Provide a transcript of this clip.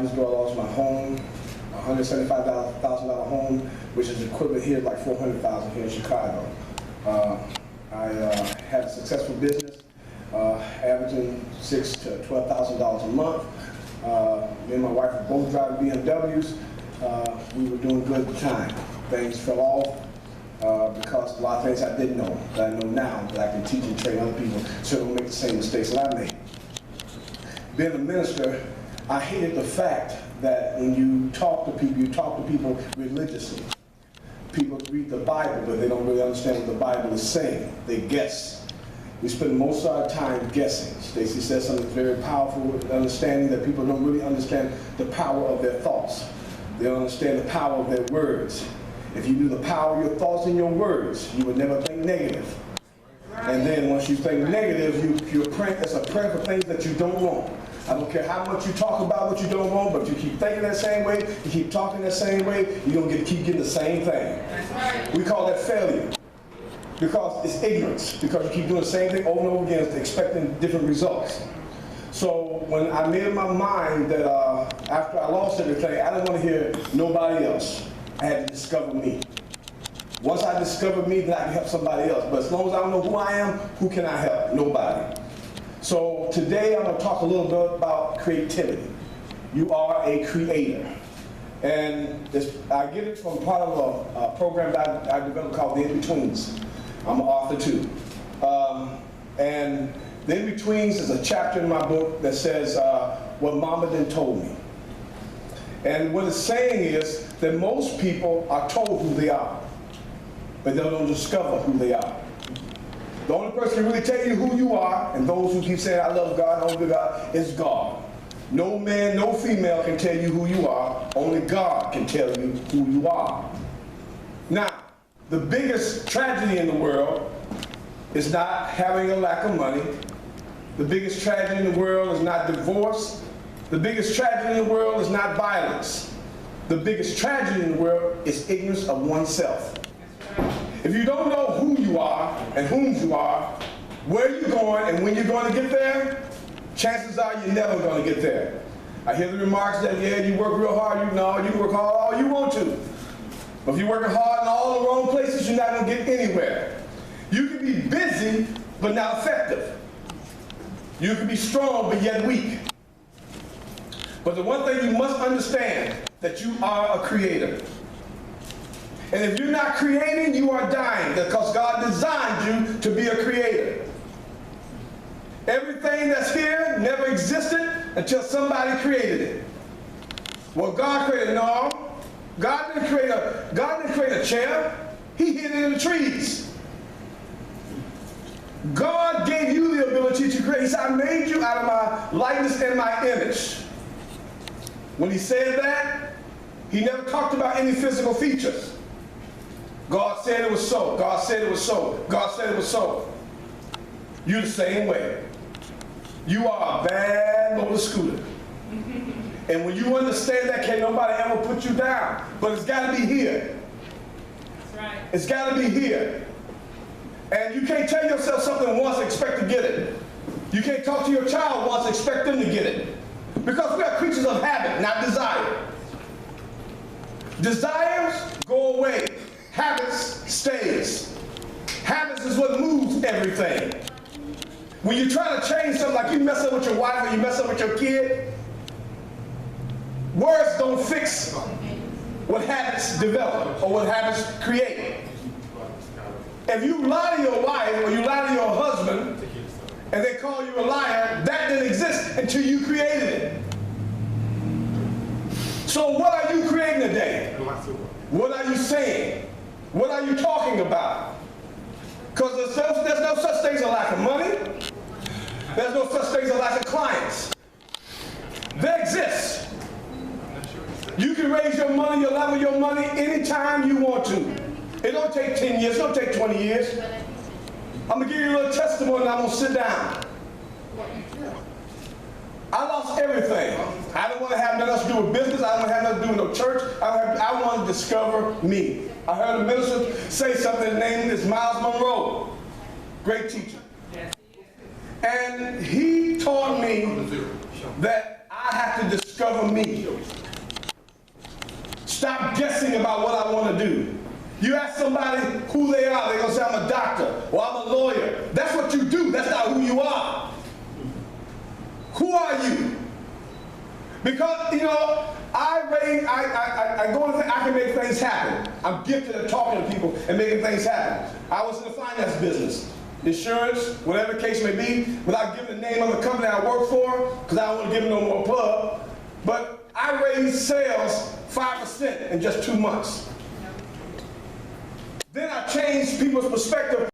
years ago, I lost my home, $175,000 home, which is equivalent here like $400,000 here in Chicago. I had a successful business, averaging $6,000 to $12,000 a month. Me and my wife were both driving BMWs. We were doing good at the time. Things fell off because a lot of things I didn't know that I know now that I can teach and train other people so they don't make the same mistakes that I made. Being a minister, I hated the fact that when you talk to people religiously. People read the Bible, but they don't really understand what the Bible is saying. They guess. We spend most of our time guessing. Stacey said something very powerful with understanding that people don't really understand the power of their thoughts. They don't understand the power of their words. If you knew the power of your thoughts and your words, you would never think negative. And then once you think negative, you're praying, it's a prayer for things that you don't want. I don't care how much you talk about what you don't want, but if you keep thinking that same way, you keep talking that same way, you're going to keep getting the same thing. We call that failure. Because it's ignorance. Because you keep doing the same thing over and over again, expecting different results. So when I made up my mind that after I lost everything, I didn't want to hear nobody else. I had to discover me. Once I discovered me, then I can help somebody else. But as long as I don't know who I am, who can I help? Nobody. So today I'm going to talk a little bit about creativity. You are a creator. And I get it from part of a program that I developed called The In-Betweens. I'm an author too. And The In-Betweens is a chapter in my book that says what Mama done told me. And what it's saying is that most people are told who they are, but they don't discover who they are. The only person who can really tell you who you are, and those who keep saying, I love God, I love God, is God. No man, no female can tell you who you are. Only God can tell you who you are. Now, the biggest tragedy in the world is not having a lack of money. The biggest tragedy in the world is not divorce. The biggest tragedy in the world is not violence. The biggest tragedy in the world is ignorance of oneself. If you don't know who you are and whom you are, where you're going and when you're going to get there, chances are you're never going to get there. I hear the remarks that, yeah, you work real hard. You can work hard all you want to. But if you're working hard in all the wrong places, you're not going to get anywhere. You can be busy, but not effective. You can be strong, but yet weak. But the one thing you must understand, that you are a creator. And if you're not creating, you are dying, because God designed you to be a creator. Everything that's here never existed until somebody created it. Well, God created, no. God didn't create a chair. He hid it in the trees. God gave you the ability to create. He said, I made you out of my likeness and my image. When he said that, he never talked about any physical features. God said it was so. God said it was so. God said it was so. You're the same way. You are a bad motor scooter. And when you understand that, can't nobody ever put you down. But it's got to be here. That's right. It's got to be here. And you can't tell yourself something once and expect to get it. You can't talk to your child once and expect them to get it. Because we are creatures of habit, not desire. Desires go away. Habits stays. Habits is what moves everything. When you try to change something, like you mess up with your wife or you mess up with your kid, words don't fix what habits develop or what habits create. If you lie to your wife or you lie to your husband and they call you a liar, that didn't exist until you created it. So what are you creating today? What are you saying? What are you talking about? Because there's no such thing as a lack of money. There's no such thing as a lack of clients. They exist. You can raise your money, your level your money anytime you want to. It don't take 10 years, it don't take 20 years. I'm going to give you a little testimony and I'm going to sit down. I lost everything. I didn't want to have nothing else to do with business. I didn't want to have nothing to do with no church. I wanted to discover me. I heard a minister say something, his name is Miles Monroe. Great teacher. And he taught me that I have to discover discover me. Stop guessing about what I want to do. You ask somebody who they are, they're going to say, I'm a doctor, or I'm a lawyer. That's what you do. That's not who you are. Who are you? Because, you know, I go into things, I can make things happen. I'm gifted at talking to people and making things happen. I was in the finance business, insurance, whatever the case may be, without giving the name of the company I work for, because I don't want to give them no more plug. But I raised sales 5% in just 2 months. Then I changed people's perspective